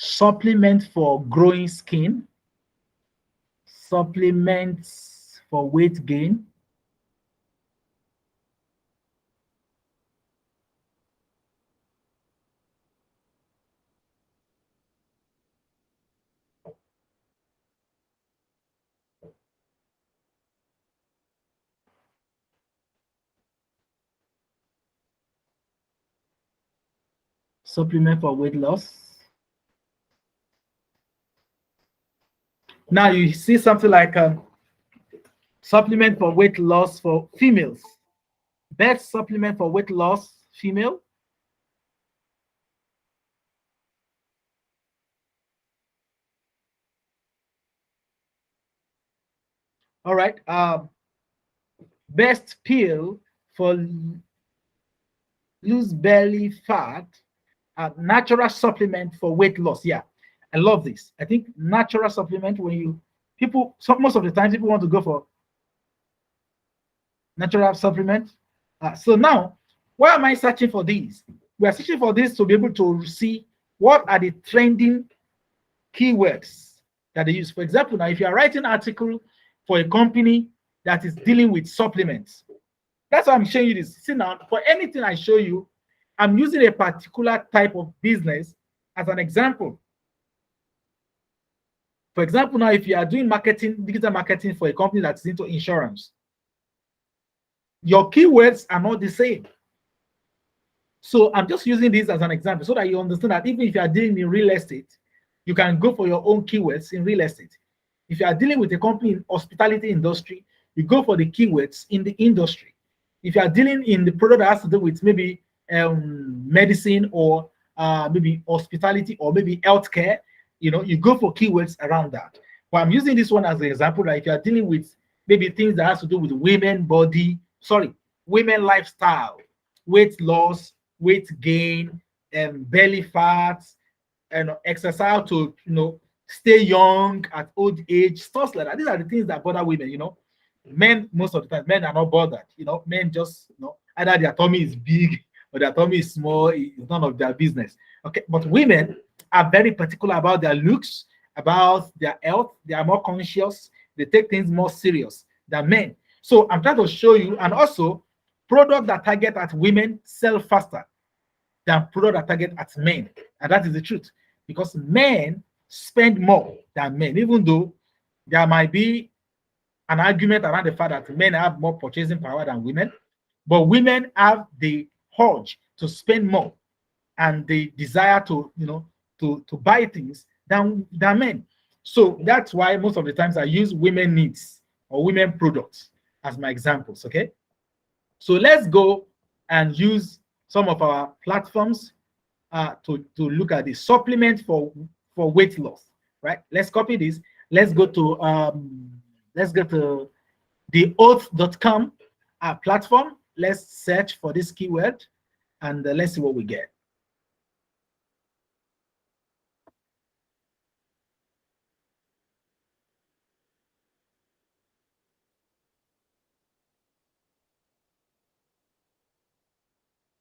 Speaker 1: supplement for growing skin, supplements for weight gain, supplement for weight loss. Now you see something like supplement for weight loss for females. Best supplement for weight loss, female. All right. Best pill for lose belly fat. Natural supplement for weight loss. Yeah, I love this. I think natural supplement, when you people, so most of the time people want to go for natural supplement. So now, why am I searching for these? We are searching for this to be able to see what are the trending keywords that they use. For example, now if you are writing an article for a company that is dealing with supplements, that's why I'm showing you this. See now, for anything I show you, I'm using a particular type of business as an example. For example, now if you are doing marketing, digital marketing for a company that's into insurance, your keywords are not the same. So I'm just using this as an example so that you understand that even if you are dealing in real estate, you can go for your own keywords in real estate. If you are dealing with a company in hospitality industry, you go for the keywords in the industry. If you are dealing in the product that has to do with maybe medicine or maybe hospitality or maybe healthcare, you go for keywords around that. But I'm using this one as an example that if you are dealing with maybe things that has to do with women women lifestyle, weight loss, weight gain, belly fat, and exercise to stay young at old age, stuff like that. These are the things that bother women. Men, most of the time, men are not bothered. Men just either their tummy is big or their tummy is small. It's none of their business. Okay, but women are very particular about their looks, about their health. They are more conscious. They take things more serious than men. So I'm trying to show you, and also products that target at women sell faster than products that target at men. And that is the truth. Because men spend more than men, even though there might be an argument around the fact that men have more purchasing power than women, but women have the urge to spend more and the desire to to buy things than men. So that's why most of the times I use women needs or women products as my examples. Okay, so let's go and use some of our platforms to look at the supplement for weight loss. Right, let's copy this. Let's go to the oath.com platform. Let's search for this keyword and let's see what we get.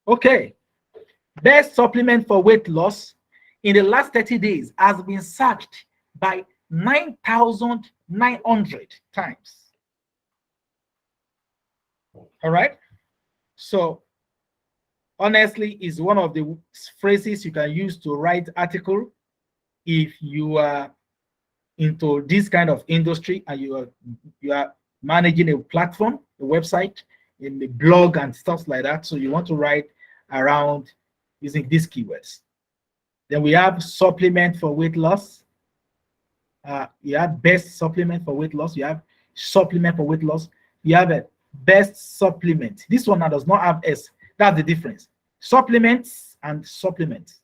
Speaker 1: Okay. Best supplement for weight loss in the last 30 days has been searched by 9,900 times. All right. So honestly, is one of the phrases you can use to write article if you are into this kind of industry and you are managing a platform, a website, in the blog and stuff like that. So you want to write around using these keywords. Then we have supplement for weight loss. You have best supplement for weight loss. You have supplement for weight loss. You have a best supplement. This one now does not have S. That's the difference. Supplements and supplements.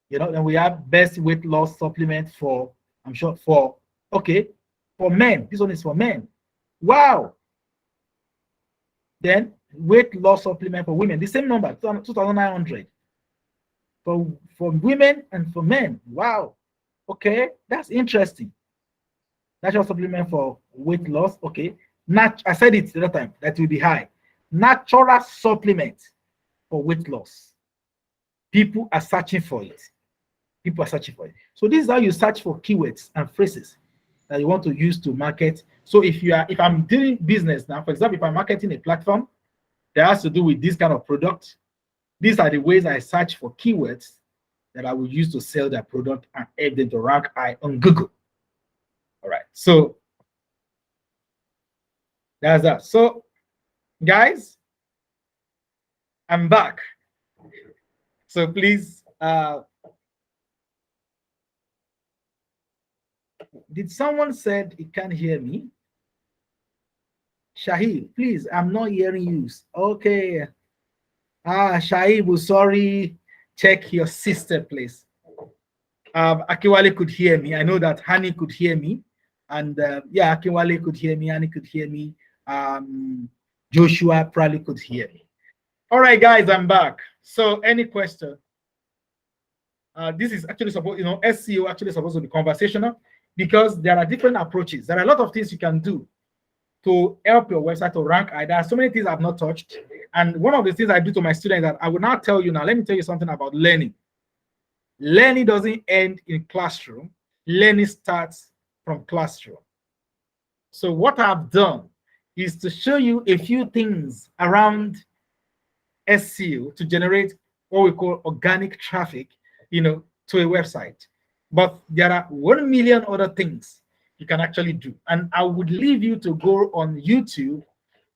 Speaker 1: Then we have best weight loss supplement for, I'm sure, for men. This one is for men. Wow. Then weight loss supplement for women. The same number, 2,900. For women and for men. Wow. Okay, that's interesting. Natural supplement for weight loss. Okay. I said it the other time that will be high. Natural supplement for weight loss. People are searching for it. People are searching for it. So this is how you search for keywords and phrases that you want to use to market. So if I'm doing business now, for example, if I'm marketing a platform that has to do with this kind of product, these are the ways I search for keywords that I will use to sell their product and help them to rank high on Google. All right. So that's that. So guys, I'm back. So please, did someone said he can't hear me? Shahid, please, I'm not hearing you. Okay. Shahid, sorry. Check your sister, please. Akiwale could hear me. I know that Hani could hear me. And yeah, Akiwale could hear me. Hani could hear me. Joshua probably could hear me. All right, guys, I'm back. So any question? This is actually supposed, SEO actually supposed to be conversational because there are different approaches. There are a lot of things you can do to help your website to rank. There are so many things I've not touched. And one of the things I do to my students that I will now tell you now, let me tell you something about learning. Learning doesn't end in classroom. Learning starts from classroom. So what I've done is to show you a few things around SEO to generate what we call organic traffic, to a website. But there are 1 million other things you can actually do. And I would leave you to go on YouTube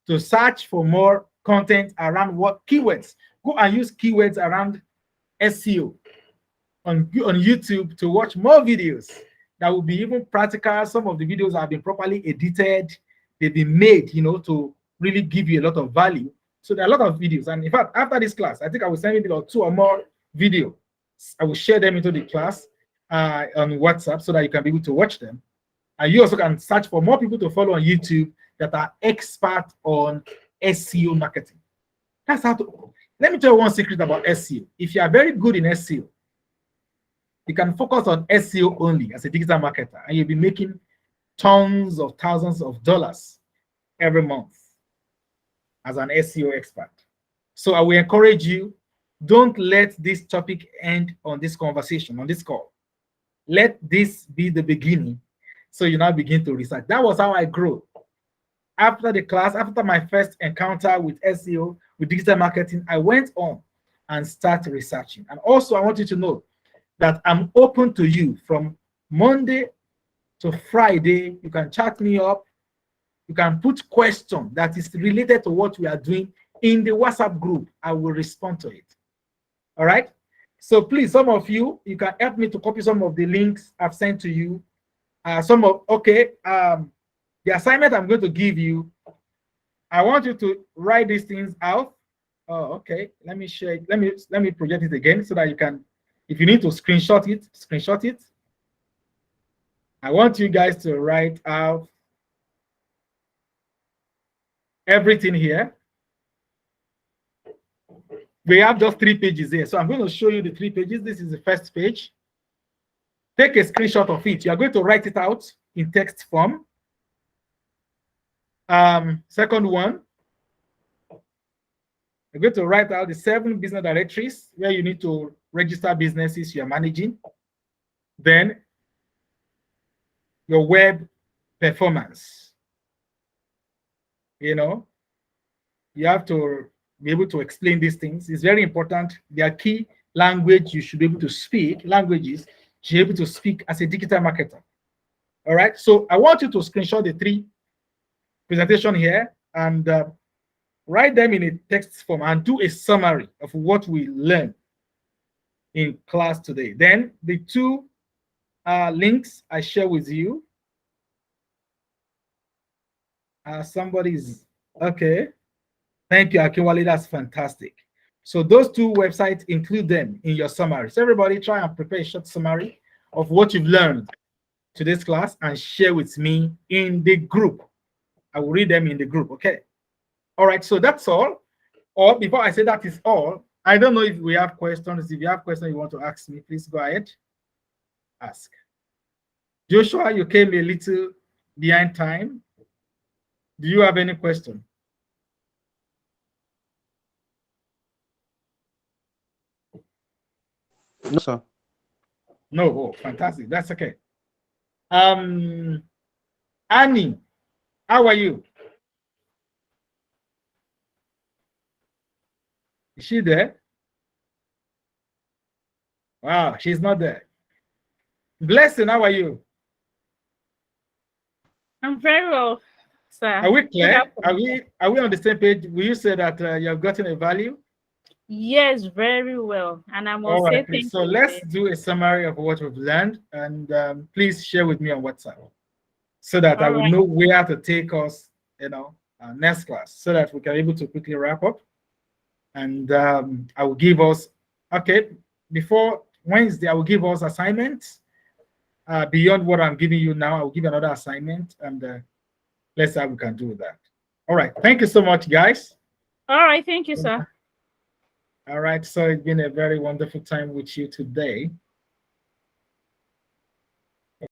Speaker 1: to search for more content around what keywords. Go and use keywords around SEO on YouTube to watch more videos that will be even practical. Some of the videos have been properly edited. They've been made, to really give you a lot of value. So there are a lot of videos. And in fact, after this class, I think I will send you 2 or more videos. I will share them into the class on WhatsApp so that you can be able to watch them. And you also can search for more people to follow on YouTube that are expert on SEO marketing. That's how to. Let me tell you one secret about SEO. If you are very good in SEO, you can focus on SEO only as a digital marketer, and you'll be making tons of thousands of dollars every month as an SEO expert. So I will encourage you, don't let this topic end on this conversation, on this call. Let this be the beginning. So you now begin to research. That was how I grew. After the class, after my first encounter with SEO, with digital marketing, I went on and started researching. And also, I want you to know that I'm open to you from Monday to Friday. You can chat me up. You can put question that is related to what we are doing in the WhatsApp group. I will respond to it. All right. So please, some of you can help me to copy some of the links I've sent to you. The assignment I'm going to give you, I want you to write these things out. Oh, okay. Let me share. Let me project it again so that you can, if you need to screenshot it. I want you guys to write out everything here. We have just 3 pages here. So I'm going to show you the 3 pages. This is the first page. Take a screenshot of it. You are going to write it out in text form. Second one, You're going to write out the 7 business directories where you need to register businesses you're managing. Then your web performance. You know, you have to be able to explain these things. It's very important. They are key language you should be able to speak, languages you should be able to speak as a digital marketer. All right. So I want you to screenshot the 3 presentation here and write them in a text form and do a summary of what we learned in class today. Then the 2 links I share with you. Somebody's okay. Thank you, Akiwale. That's fantastic. So those 2 websites, include them in your summary. So everybody try and prepare a short summary of what you've learned today's class and share with me in the group. I will read them in the group, okay? All right, so that's all. Or before I say that is all, I don't know if we have questions. If you have questions you want to ask me, please go ahead. Ask. Joshua, you came a little behind time. Do you have any question?
Speaker 3: No, sir.
Speaker 1: No. Oh, fantastic. That's okay. Annie, how are you? Is she there? Wow, she's not there. Blessing, how are you?
Speaker 2: I'm very well, sir.
Speaker 1: Are we clear? Are we on the same page? Will you say that you have gotten a value?
Speaker 2: Yes, very well. And I must
Speaker 1: All
Speaker 2: say
Speaker 1: right,
Speaker 2: thank
Speaker 1: so
Speaker 2: you.
Speaker 1: let's do a summary of what we've learned, and please share with me on WhatsApp so that I will know where to take us, next class, so that we can be able to quickly wrap up. And I will give us, before Wednesday, I will give us assignments beyond what I'm giving you now. I will give another assignment, and let's see how we can do that. All right, thank you so much, guys.
Speaker 2: All right, thank you, sir.
Speaker 1: All right, so it's been a very wonderful time with you today.